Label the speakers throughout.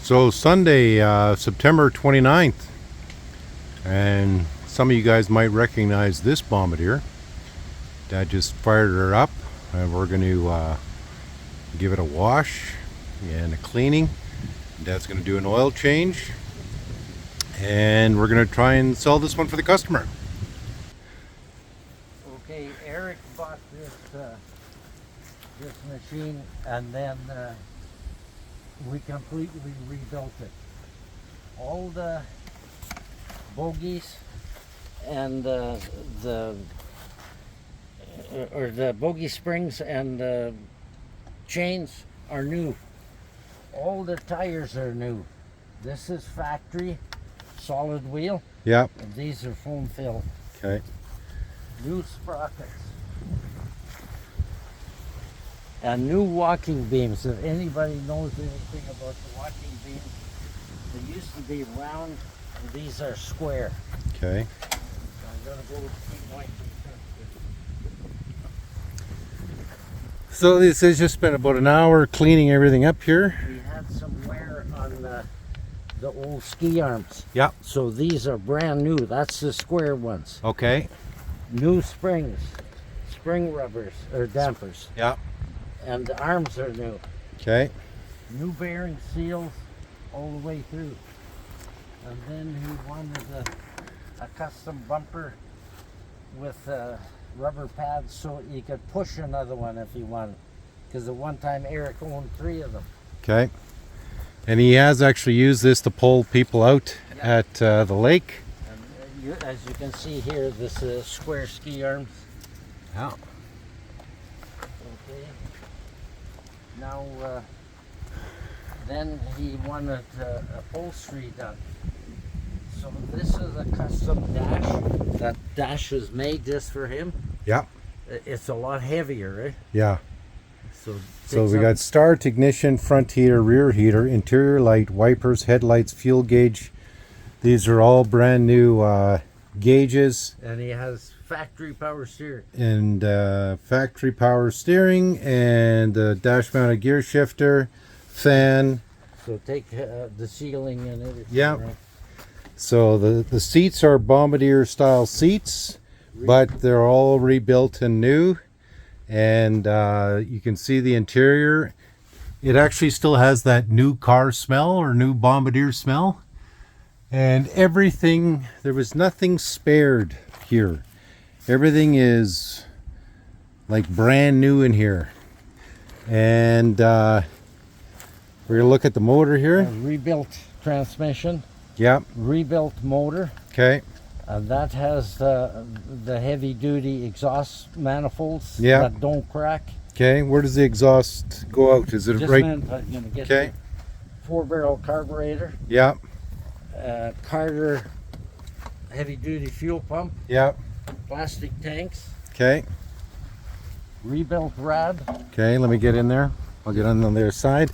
Speaker 1: So Sunday, September 29th, and some of you guys might recognize this Bombardier. Dad just fired her up, and we're going to give it a wash and a cleaning. Dad's going to do an oil change, and we're going to try and sell this one for the customer.
Speaker 2: Okay, Eric bought this machine, and then we completely rebuilt it. All the bogies and the bogie springs and the chains are new. All the tires are new. This is factory solid wheel.
Speaker 1: Yep.
Speaker 2: And these are foam filled.
Speaker 1: Okay.
Speaker 2: New sprockets. And new walking beams. If anybody knows anything about the walking beams, they used to be round, and these are square.
Speaker 1: Okay.
Speaker 2: So I'm going to go with my.
Speaker 1: So this has just been about an hour cleaning everything up here.
Speaker 2: We had some wear on the old ski arms.
Speaker 1: Yep.
Speaker 2: So these are brand new. That's the square ones.
Speaker 1: Okay.
Speaker 2: New springs, spring rubbers or dampers.
Speaker 1: Yep.
Speaker 2: And the arms are new.
Speaker 1: Okay.
Speaker 2: New bearing seals all the way through. And then he wanted a custom bumper with rubber pads so he could push another one if he wanted. Because at one time Eric owned 3 of them.
Speaker 1: Okay. And he has actually used this to pull people out at the lake.
Speaker 2: And as you can see here, this is square ski arms.
Speaker 1: Yeah.
Speaker 2: Okay. Now, then he wanted upholstery done. So this is a custom dash. That dash is made just for him.
Speaker 1: Yeah.
Speaker 2: It's a lot heavier, right?
Speaker 1: Yeah.
Speaker 2: So
Speaker 1: we got start, ignition, front heater, rear heater, interior light, wipers, headlights, fuel gauge. These are all brand new gauges.
Speaker 2: And he has factory power steering.
Speaker 1: And factory power steering, and dash mounted gear shifter, fan.
Speaker 2: So take the ceiling and everything.
Speaker 1: Yeah.
Speaker 2: Right?
Speaker 1: So the seats are Bombardier style seats, but they're all rebuilt and new. And you can see the interior. It actually still has that new car smell or new Bombardier smell. And everything, there was nothing spared here. Everything is like brand new in here. And we're gonna look at the motor here.
Speaker 2: Rebuilt transmission.
Speaker 1: Yep.
Speaker 2: Rebuilt motor.
Speaker 1: Okay.
Speaker 2: That has the heavy duty exhaust manifolds that don't crack.
Speaker 1: Okay, where does the exhaust go out? Is it
Speaker 2: Just
Speaker 1: right?
Speaker 2: Okay. 4-barrel carburetor.
Speaker 1: Yeah.
Speaker 2: Carter heavy duty fuel pump.
Speaker 1: Yeah.
Speaker 2: Plastic tanks.
Speaker 1: Okay.
Speaker 2: Rebuilt rad.
Speaker 1: Okay, let me get in there. I'll get on the other side.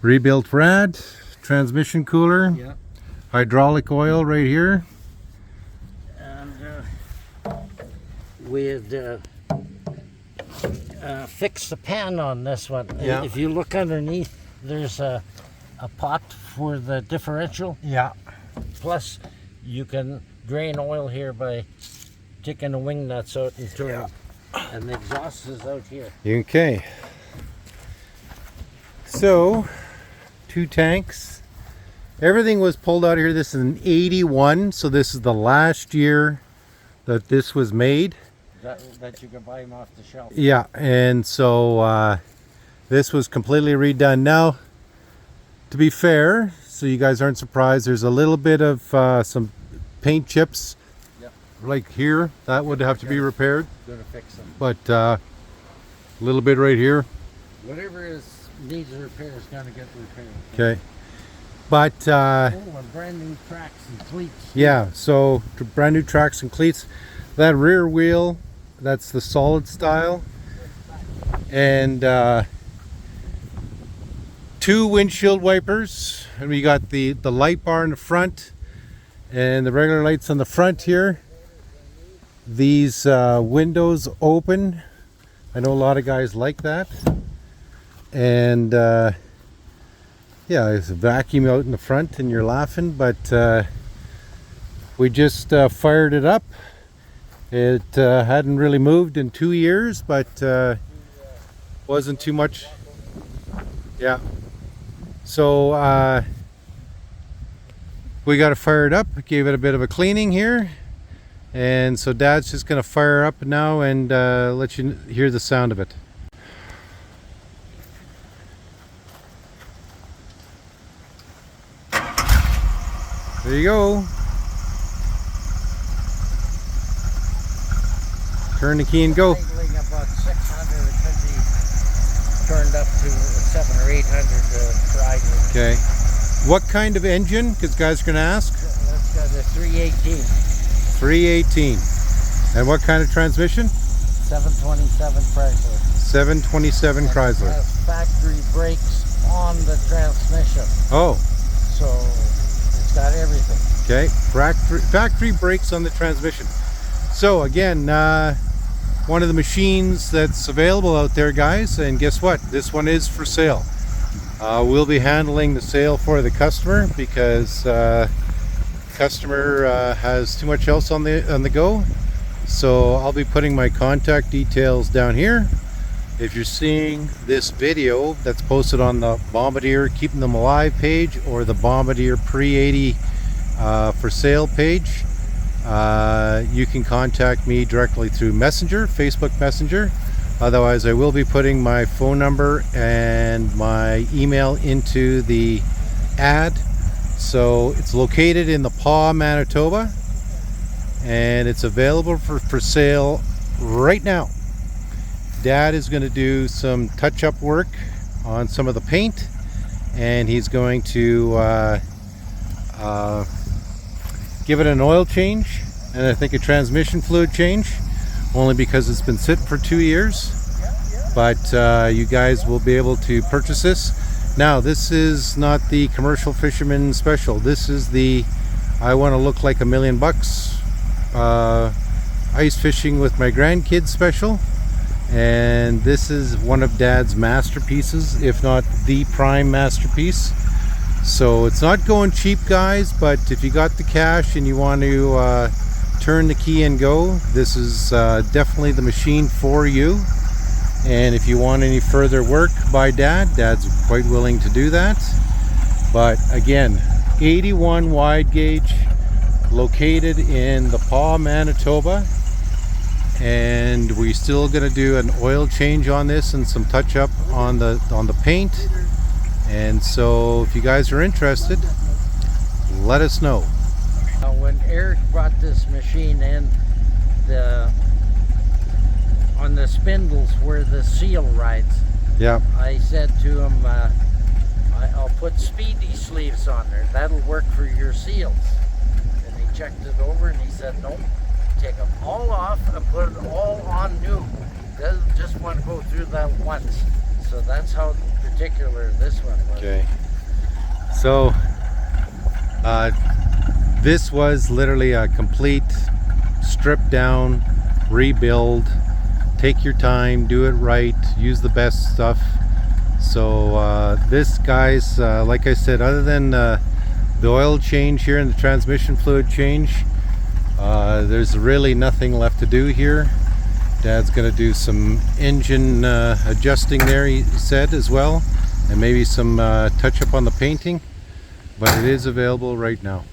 Speaker 1: Rebuilt rad, transmission cooler.
Speaker 2: Yeah.
Speaker 1: Hydraulic oil right here.
Speaker 2: And we had fixed the pan on this one.
Speaker 1: Yeah.
Speaker 2: If you look underneath, there's a pot for the differential.
Speaker 1: Yeah.
Speaker 2: Plus, you can drain oil here by taking the wing nuts out and turning. And the exhaust is out here.
Speaker 1: Okay. So, 2 tanks. Everything was pulled out of here. This is an 81, so this is the last year that this was made.
Speaker 2: That you can buy them off the shelf.
Speaker 1: Yeah, and so this was completely redone. Now, to be fair, so you guys aren't surprised, there's a little bit of some paint chips, like here. That would have to be repaired.
Speaker 2: Gonna fix them.
Speaker 1: But a little bit right here.
Speaker 2: Whatever needs repair is gonna get repaired.
Speaker 1: Okay. But
Speaker 2: and brand new tracks and cleats.
Speaker 1: yeah, so brand new tracks and cleats. That rear wheel, that's the solid style. And 2 windshield wipers. And we got the light bar in the front and the regular lights on the front here. These windows open. I know a lot of guys like that. And yeah, there's a vacuum out in the front and you're laughing, but we just fired it up. It hadn't really moved in 2 years, but wasn't too much. Yeah. So we got to fire it up, gave it a bit of a cleaning here. And so Dad's just going to fire up now and let you hear the sound of it. There you go. Turn the key and go.
Speaker 2: Idling about 600, it could be turned up to 700 or 800 for idling.
Speaker 1: Okay. What kind of engine? Because guys are going to ask.
Speaker 2: That's got a 318.
Speaker 1: 318. And what kind of transmission?
Speaker 2: 727 Chrysler.
Speaker 1: 727 Chrysler.
Speaker 2: It has factory brakes on the transmission.
Speaker 1: Oh,
Speaker 2: So it's got everything.
Speaker 1: okay. Factory brakes on the transmission. So again, one of the machines that's available out there, guys, and guess what? This one is for sale. We'll be handling the sale for the customer because customer has too much else on the go. So I'll be putting my contact details down here. If you're seeing this video that's posted on the Bombardier Keeping Them Alive page or the Bombardier Pre-80 for sale page, you can contact me directly through Messenger, Facebook Messenger. Otherwise, I will be putting my phone number and my email into the ad. So it's located in the Paw, Manitoba, and it's available for sale right now. Dad is going to do some touch-up work on some of the paint, and he's going to give it an oil change and I think a transmission fluid change, only because it's been sitting for 2 years. But you guys will be able to purchase this. Now, this is not the commercial fisherman special. This is the I want to look like $1 million ice fishing with my grandkids special. And this is one of Dad's masterpieces, if not the prime masterpiece. So it's not going cheap, guys, but if you got the cash and you want to turn the key and go, this is definitely the machine for you. And if you want any further work by Dad's quite willing to do that. But again, 81 wide gauge, located in the Paw, Manitoba. And we're still going to do an oil change on this and some touch up on the paint. And so if you guys are interested, let us know.
Speaker 2: Now, when Eric brought this machine in, on the spindles where the seal rides,
Speaker 1: Yeah.
Speaker 2: I said to him, I'll put speedy sleeves on there. That'll work for your seals. And he checked it over and he said, nope, take them all off and put it all on new. Doesn't just want to go through that once. So that's how particular this one was.
Speaker 1: Okay. So this was literally a complete strip down, rebuild. Take your time, do it right, use the best stuff. So this, guys, like I said, other than the oil change here and the transmission fluid change, there's really nothing left to do here. Dad's going to do some engine adjusting there, he said, as well, and maybe some touch up on the painting, but it is available right now.